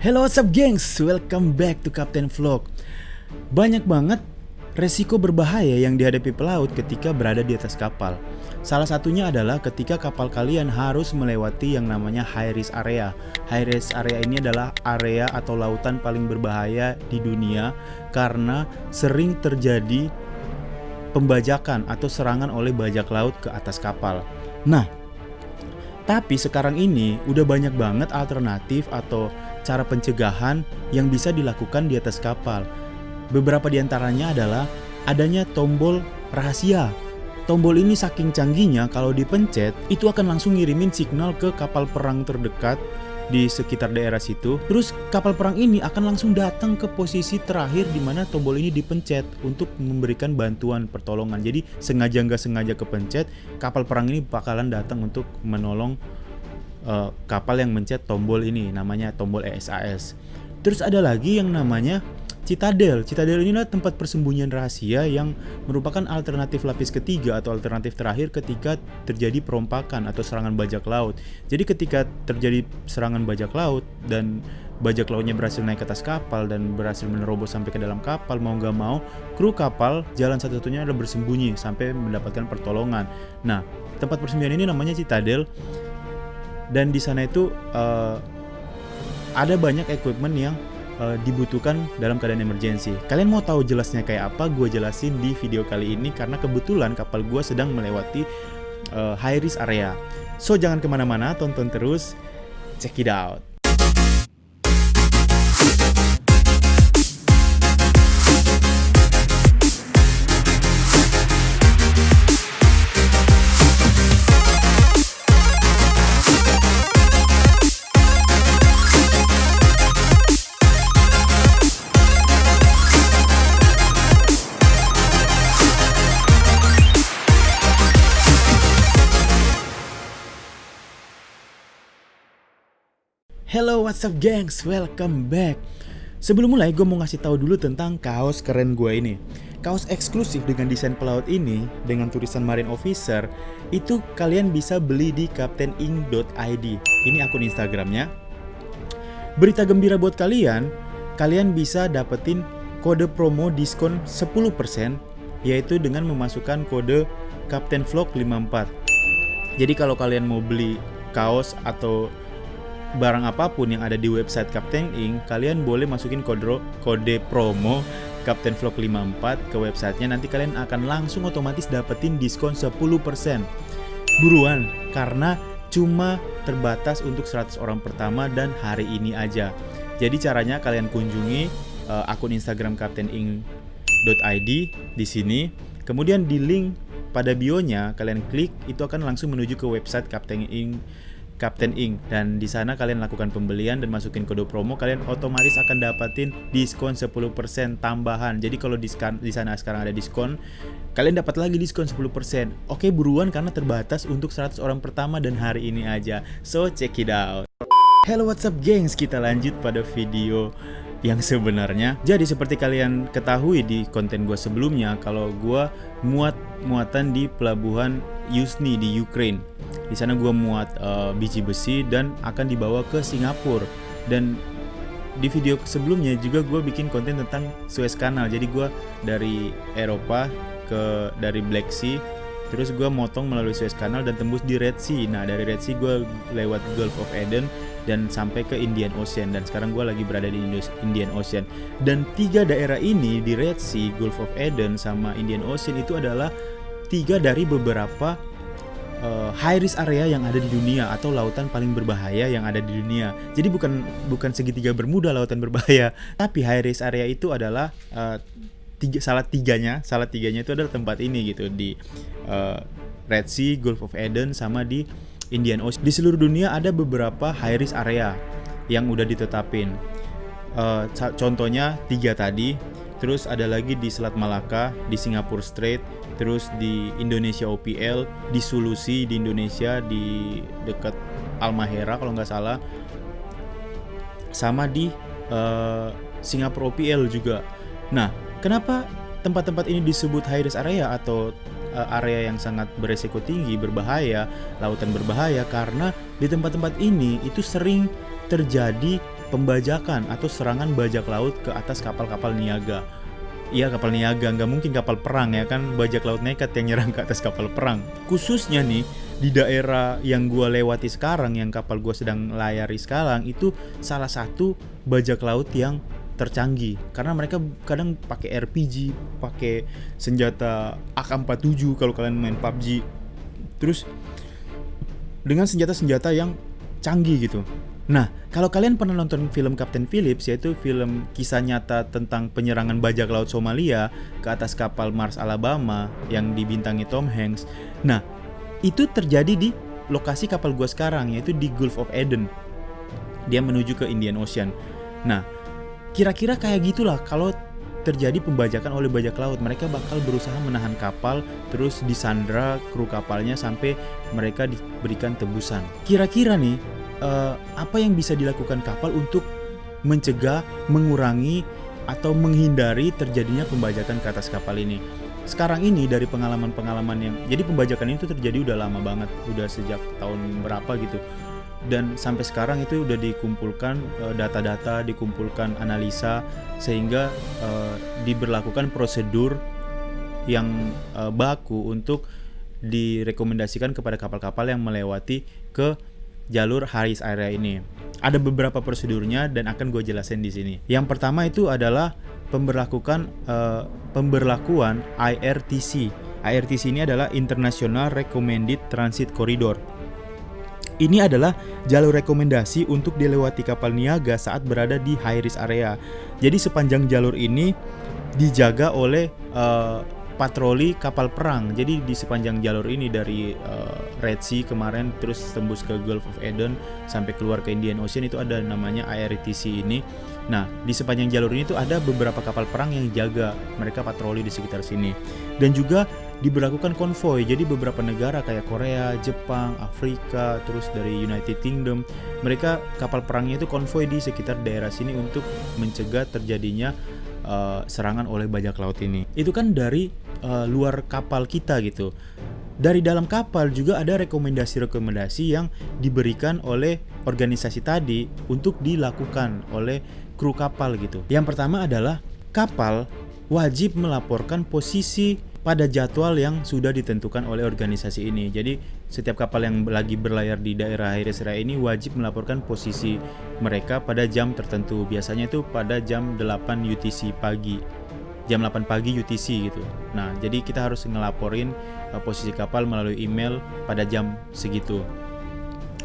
Hello what's up gengs, welcome back to Captain Vlog. Banyak banget resiko berbahaya yang dihadapi pelaut ketika berada di atas kapal. Salah satunya adalah ketika kapal kalian harus melewati yang namanya high risk area. High risk area ini adalah area atau lautan paling berbahaya di dunia karena sering terjadi pembajakan atau serangan oleh bajak laut ke atas kapal. Nah, tapi sekarang ini udah banyak banget alternatif atau cara pencegahan yang bisa dilakukan di atas kapal. Beberapa di antaranya adalah adanya tombol rahasia. Tombol ini saking canggihnya kalau dipencet itu akan langsung ngirimin signal ke kapal perang terdekat di sekitar daerah situ. Terus kapal perang ini akan langsung datang ke posisi terakhir di mana tombol ini dipencet untuk memberikan bantuan pertolongan. Jadi sengaja nggak sengaja kepencet, kapal perang ini bakalan datang untuk menolong kapal yang mencet tombol ini, namanya tombol ESAS. Terus ada lagi yang namanya Citadel. Citadel ini adalah tempat persembunyian rahasia yang merupakan alternatif lapis ketiga atau alternatif terakhir ketika terjadi perompakan atau serangan bajak laut. Jadi ketika terjadi serangan bajak laut dan bajak lautnya berhasil naik ke atas kapal dan berhasil menerobos sampai ke dalam kapal, mau gak mau kru kapal jalan satu-satunya adalah bersembunyi sampai mendapatkan pertolongan. Nah, tempat persembunyian ini namanya Citadel. Dan di sana itu ada banyak equipment yang dibutuhkan dalam keadaan emergency. Kalian mau tahu jelasnya kayak apa? Gue jelasin di video kali ini karena kebetulan kapal gue sedang melewati high risk area. So jangan kemana-mana, tonton terus, check it out. Hello what's up gengs, welcome back. Sebelum mulai gue mau ngasih tahu dulu tentang kaos keren gue ini. Kaos eksklusif dengan desain pelaut ini dengan tulisan Marine Officer itu kalian bisa beli di captainink.id. Ini akun Instagramnya. Berita gembira buat kalian bisa dapetin kode promo diskon 10% yaitu dengan memasukkan kode Captain Vlog 54. Jadi kalau kalian mau beli kaos atau barang apapun yang ada di website Captain Ink, kalian boleh masukin kode promo Captain Vlog 54 ke websitenya. Nanti kalian akan langsung otomatis dapetin diskon 10%. Buruan, karena cuma terbatas untuk 100 orang pertama dan hari ini aja. Jadi caranya kalian kunjungi akun Instagram captainink.id di sini. Kemudian di link pada bio-nya kalian klik, itu akan langsung menuju ke website Captain Ink dan di sana kalian lakukan pembelian dan masukin kode promo, kalian otomatis akan dapatin diskon 10% tambahan. Jadi kalau di sana sekarang ada diskon, kalian dapat lagi diskon 10%. Oke, buruan karena terbatas untuk 100 orang pertama dan hari ini aja. So check it out. Hello what's up gengs, kita lanjut pada video yang sebenarnya. Jadi seperti kalian ketahui di konten gue sebelumnya, kalau gue muatan di pelabuhan Yuzhny di Ukraine. Di sana gue muat biji besi dan akan dibawa ke Singapura. Dan di video sebelumnya juga gue bikin konten tentang Suez Canal. Jadi gue dari Eropa dari Black Sea, terus gue motong melalui Suez Canal dan tembus di Red Sea. Nah dari Red Sea gue lewat Gulf of Aden dan sampai ke Indian Ocean. Dan sekarang gue lagi berada di Indian Ocean. Dan 3 daerah ini di Red Sea, Gulf of Aden, sama Indian Ocean itu adalah 3 dari beberapa high risk area yang ada di dunia atau lautan paling berbahaya yang ada di dunia. Jadi bukan segitiga Bermuda lautan berbahaya, tapi high risk area itu adalah salah tiganya itu adalah tempat ini gitu, di Red Sea, Gulf of Aden, sama di Indian Ocean. Di seluruh dunia ada beberapa high risk area yang udah ditetapin. Contohnya 3 tadi. Terus ada lagi di Selat Malaka, di Singapore Strait, terus di Indonesia OPL, di Sulusi di Indonesia, di dekat Halmahera kalau nggak salah, sama di Singapore OPL juga. Nah, kenapa tempat-tempat ini disebut high risk area atau area yang sangat beresiko tinggi, berbahaya, lautan berbahaya? Karena di tempat-tempat ini itu sering terjadi pembajakan atau serangan bajak laut ke atas kapal-kapal niaga. Iya, kapal niaga, nggak mungkin kapal perang ya kan, bajak laut nekat yang nyerang ke atas kapal perang. Khususnya nih di daerah yang gua lewati sekarang, yang kapal gua sedang layari sekarang, itu salah satu bajak laut yang tercanggih karena mereka kadang pakai RPG, pakai senjata AK-47 kalau kalian main PUBG. Terus dengan senjata-senjata yang canggih gitu. Nah, kalau kalian pernah nonton film Captain Phillips, yaitu film kisah nyata tentang penyerangan bajak laut Somalia ke atas kapal Mars Alabama yang dibintangi Tom Hanks. Nah, itu terjadi di lokasi kapal gua sekarang, yaitu di Gulf of Aden. Dia menuju ke Indian Ocean. Nah, kira-kira kayak gitulah kalau terjadi pembajakan oleh bajak laut. Mereka bakal berusaha menahan kapal, terus disandra kru kapalnya sampai mereka diberikan tebusan. Kira-kira nih, apa yang bisa dilakukan kapal untuk mencegah, mengurangi, atau menghindari terjadinya pembajakan ke atas kapal ini? Sekarang ini dari pengalaman-pengalaman yang, jadi pembajakan itu terjadi udah lama banget, udah sejak tahun berapa gitu. Dan sampai sekarang itu udah dikumpulkan data-data, dikumpulkan analisa, sehingga diberlakukan prosedur yang baku untuk direkomendasikan kepada kapal-kapal yang melewati ke jalur high risk area ini. Ada beberapa prosedurnya dan akan gue jelasin di sini. Yang pertama itu adalah pemberlakuan IRTC. IRTC ini adalah International Recommended Transit Corridor. Ini adalah jalur rekomendasi untuk dilewati kapal niaga saat berada di high risk area. Jadi sepanjang jalur ini dijaga oleh patroli kapal perang. Jadi di sepanjang jalur ini dari Red Sea kemarin terus tembus ke Gulf of Aden sampai keluar ke Indian Ocean, itu ada namanya IRTC ini. Nah, di sepanjang jalur ini tuh ada beberapa kapal perang yang jaga, mereka patroli di sekitar sini. Dan juga diberlakukan konvoy. Jadi beberapa negara kayak Korea, Jepang, Afrika, terus dari United Kingdom, mereka kapal perangnya itu konvoy di sekitar daerah sini untuk mencegah terjadinya serangan oleh bajak laut ini. Itu kan dari luar kapal kita gitu. Dari dalam kapal juga ada rekomendasi-rekomendasi yang diberikan oleh organisasi tadi untuk dilakukan oleh kru kapal gitu. Yang pertama adalah kapal wajib melaporkan posisi pada jadwal yang sudah ditentukan oleh organisasi ini. Jadi setiap kapal yang lagi berlayar di daerah high risk area ini wajib melaporkan posisi mereka pada jam tertentu. Biasanya itu pada jam 8 UTC pagi. Jam 8 pagi UTC gitu. Nah, jadi kita harus ngelaporin posisi kapal melalui email pada jam segitu.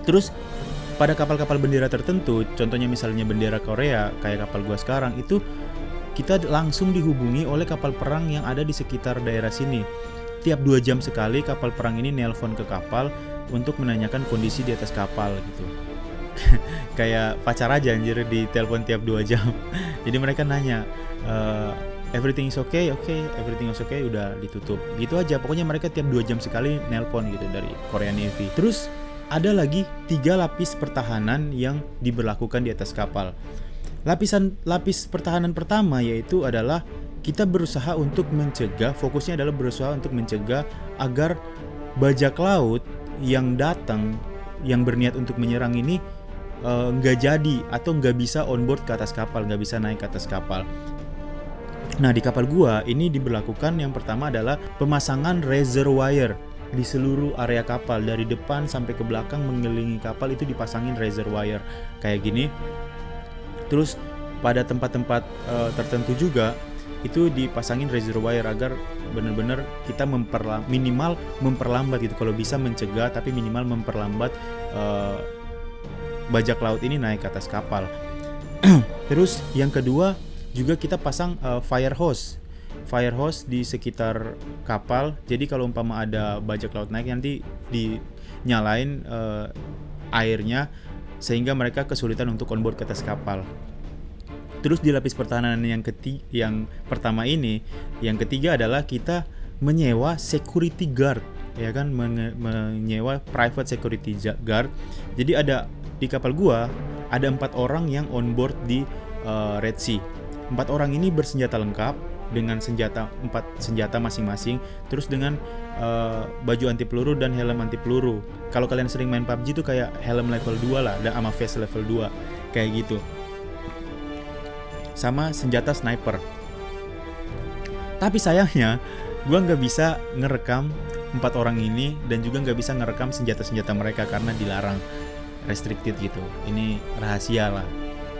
Terus pada kapal-kapal bendera tertentu, contohnya misalnya bendera Korea kayak kapal gua sekarang, itu kita langsung dihubungi oleh kapal perang yang ada di sekitar daerah sini. Tiap 2 jam sekali kapal perang ini nelpon ke kapal untuk menanyakan kondisi di atas kapal gitu. Kayak pacar aja anjir, di telepon tiap 2 jam. Jadi mereka nanya, everything is okay, everything is okay, udah ditutup. Gitu aja, pokoknya mereka tiap 2 jam sekali nelpon gitu dari Korean Navy. Terus ada lagi 3 lapis pertahanan yang diberlakukan di atas kapal. Lapis pertahanan pertama yaitu adalah kita berusaha untuk mencegah, fokusnya adalah berusaha untuk mencegah agar bajak laut yang datang, yang berniat untuk menyerang ini nggak jadi atau nggak bisa on board ke atas kapal, nggak bisa naik ke atas kapal. Nah, di kapal gua ini diberlakukan yang pertama adalah pemasangan razor wire di seluruh area kapal, dari depan sampai ke belakang mengelilingi kapal itu dipasangin razor wire kayak gini. Terus pada tempat-tempat tertentu juga itu dipasangin razor wire agar benar-benar kita minimal memperlambat gitu, kalau bisa mencegah tapi minimal memperlambat bajak laut ini naik ke atas kapal. Terus yang kedua juga kita pasang fire hose di sekitar kapal. Jadi kalau umpama ada bajak laut naik, nanti dinyalain airnya sehingga mereka kesulitan untuk on board ke atas kapal. Terus di lapis pertahanan yang pertama ini, yang ketiga adalah kita menyewa security guard, ya kan, menyewa private security guard. Jadi ada di kapal gua ada 4 orang yang on board di Red Sea. 4 orang ini bersenjata lengkap dengan 4 senjata masing-masing, terus dengan baju anti peluru dan helm anti peluru. Kalau kalian sering main PUBG tuh kayak helm level 2 lah, dan sama vest level 2 kayak gitu. sama senjata sniper. Tapi sayangnya gue nggak bisa ngerekam 4 orang ini dan juga nggak bisa ngerekam senjata-senjata mereka karena dilarang, restricted gitu. Ini rahasia lah,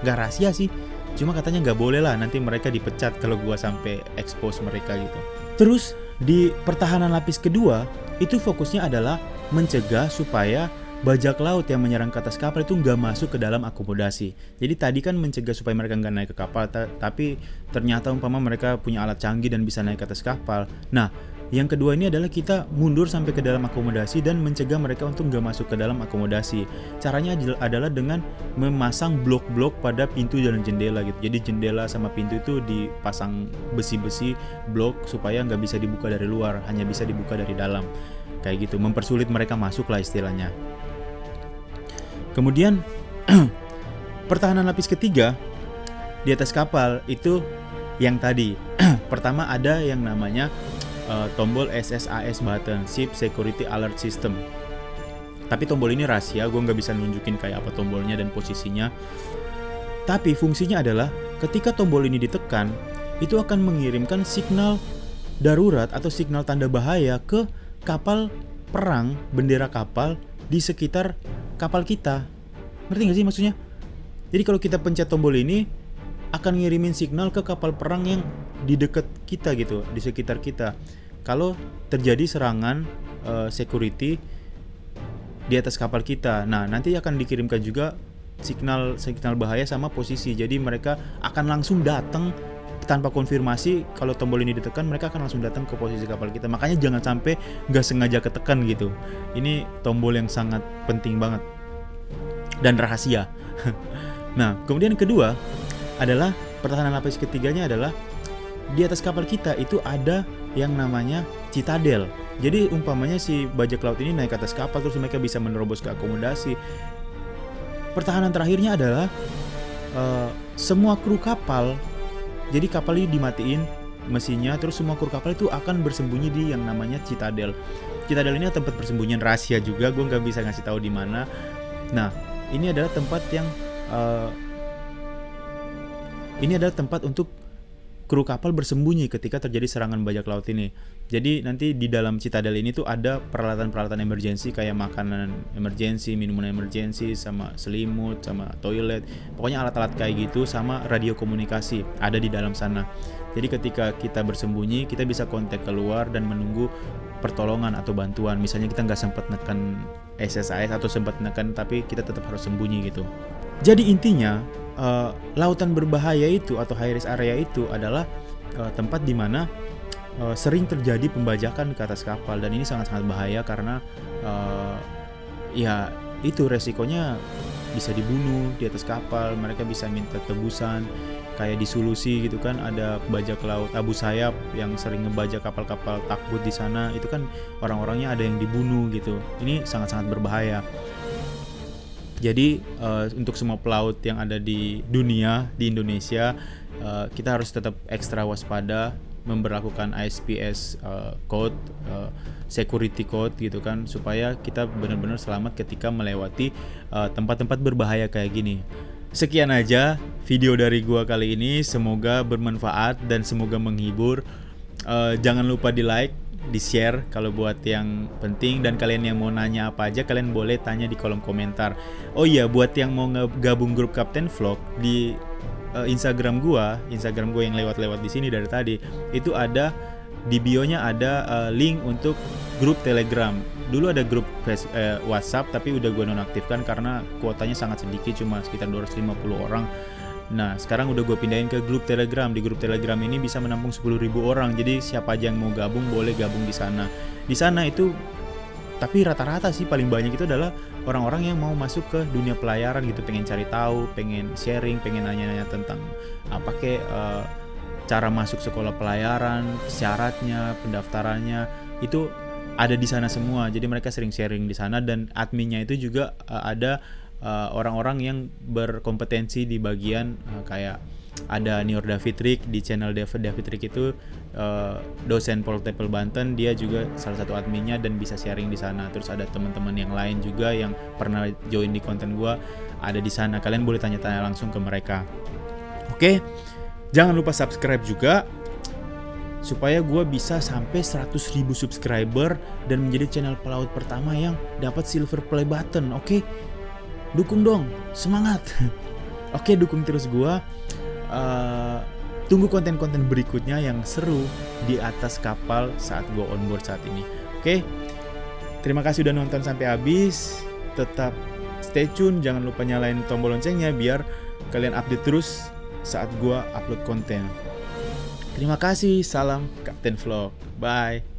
nggak rahasia sih, cuma katanya nggak boleh lah, nanti mereka dipecat kalau gue sampai expose mereka gitu. Terus di pertahanan lapis kedua itu fokusnya adalah mencegah supaya bajak laut yang menyerang ke atas kapal itu nggak masuk ke dalam akomodasi. Jadi tadi kan mencegah supaya mereka nggak naik ke kapal, tapi ternyata umpama mereka punya alat canggih dan bisa naik ke atas kapal. Nah, yang kedua ini adalah kita mundur sampai ke dalam akomodasi dan mencegah mereka untuk nggak masuk ke dalam akomodasi. Caranya adalah dengan memasang blok-blok pada pintu dan jendela gitu. Jadi jendela sama pintu itu dipasang besi-besi blok supaya nggak bisa dibuka dari luar, hanya bisa dibuka dari dalam. Kayak gitu, mempersulit mereka masuk lah istilahnya. Kemudian pertahanan lapis ketiga di atas kapal itu yang tadi pertama ada yang namanya tombol SSAS button, Ship Security Alert System. Tapi tombol ini rahasia, gue nggak bisa nunjukin kayak apa tombolnya dan posisinya. Tapi fungsinya adalah ketika tombol ini ditekan, itu akan mengirimkan signal darurat atau signal tanda bahaya ke kapal perang, bendera kapal di sekitar kapal kita. Ngerti gak sih maksudnya? Jadi kalau kita pencet tombol ini akan ngirimin signal ke kapal perang yang di dekat kita gitu, di sekitar kita. Kalau terjadi serangan security di atas kapal kita, nah nanti akan dikirimkan juga signal bahaya sama posisi. Jadi mereka akan langsung datang tanpa konfirmasi. Kalau tombol ini ditekan, mereka akan langsung datang ke posisi kapal kita. Makanya jangan sampai nggak sengaja ketekan gitu. Ini tombol yang sangat penting banget dan rahasia. Nah, kemudian kedua adalah pertahanan lapis ketiganya adalah di atas kapal kita itu ada yang namanya citadel. Jadi umpamanya si bajak laut ini naik ke atas kapal terus mereka bisa menerobos ke akomodasi. Pertahanan terakhirnya adalah semua kru kapal. Jadi kapal ini dimatiin mesinnya, terus semua kru kapal itu akan bersembunyi di yang namanya citadel. Citadel ini tempat persembunyian rahasia juga, gue nggak bisa ngasih tahu di mana. Nah, ini adalah tempat yang ini adalah tempat untuk kru kapal bersembunyi ketika terjadi serangan bajak laut ini. Jadi nanti di dalam citadel ini tuh ada peralatan-peralatan emergency kayak makanan emergency, minuman emergency, sama selimut, sama toilet. Pokoknya alat-alat kayak gitu sama radio komunikasi ada di dalam sana. Jadi ketika kita bersembunyi, kita bisa kontak keluar dan menunggu pertolongan atau bantuan. Misalnya kita nggak sempat neken SSAS atau sempat neken tapi kita tetap harus sembunyi gitu. Jadi intinya lautan berbahaya itu atau high risk area itu adalah tempat di mana sering terjadi pembajakan ke atas kapal, dan ini sangat-sangat bahaya karena ya itu resikonya bisa dibunuh di atas kapal, mereka bisa minta tebusan kayak di Sulusi gitu kan, ada bajak laut Abu Sayyaf yang sering ngebajak kapal-kapal takbut di sana, itu kan orang-orangnya ada yang dibunuh gitu. Ini sangat-sangat berbahaya. Jadi untuk semua pelaut yang ada di dunia, di Indonesia, kita harus tetap ekstra waspada, memberlakukan ISPS code, security code gitu kan, supaya kita benar-benar selamat ketika melewati tempat-tempat berbahaya kayak gini. Sekian aja video dari gua kali ini, semoga bermanfaat dan semoga menghibur. Jangan lupa di like, di share kalau buat yang penting, dan kalian yang mau nanya apa aja kalian boleh tanya di kolom komentar. Oh iya, buat yang mau gabung grup Kapten Vlog di Instagram gua yang lewat-lewat di sini dari tadi, itu ada di bio-nya ada link untuk grup Telegram. Dulu ada grup WhatsApp tapi udah gua nonaktifkan karena kuotanya sangat sedikit, cuma sekitar 250 orang. Nah, sekarang udah gue pindahin ke grup Telegram. Di grup Telegram ini bisa menampung 10.000 orang. Jadi siapa aja yang mau gabung boleh gabung di sana. Di sana itu, tapi rata-rata sih paling banyak itu adalah orang-orang yang mau masuk ke dunia pelayaran gitu, pengen cari tahu, pengen sharing, pengen nanya-nanya tentang apa kayak cara masuk sekolah pelayaran, syaratnya, pendaftarannya, itu ada di sana semua. Jadi mereka sering sharing di sana, dan adminnya itu juga ada orang-orang yang berkompetensi di bagian kayak ada Nior Davitrik di channel Davitrik itu dosen Poltekkes Banten, dia juga salah satu adminnya dan bisa sharing di sana. Terus ada teman-teman yang lain juga yang pernah join di konten gua ada di sana. Kalian boleh tanya-tanya langsung ke mereka. Oke, Jangan lupa subscribe juga supaya gue bisa sampai 100.000 subscriber dan menjadi channel pelaut pertama yang dapat silver play button. Oke, dukung dong, semangat. Oke, dukung terus gue. Tunggu konten-konten berikutnya yang seru di atas kapal saat gue on board saat ini. Oke, terima kasih udah nonton sampai habis. Tetap stay tune, jangan lupa nyalain tombol loncengnya biar kalian update terus saat gue upload konten. Terima kasih, salam Kapten Vlog, bye.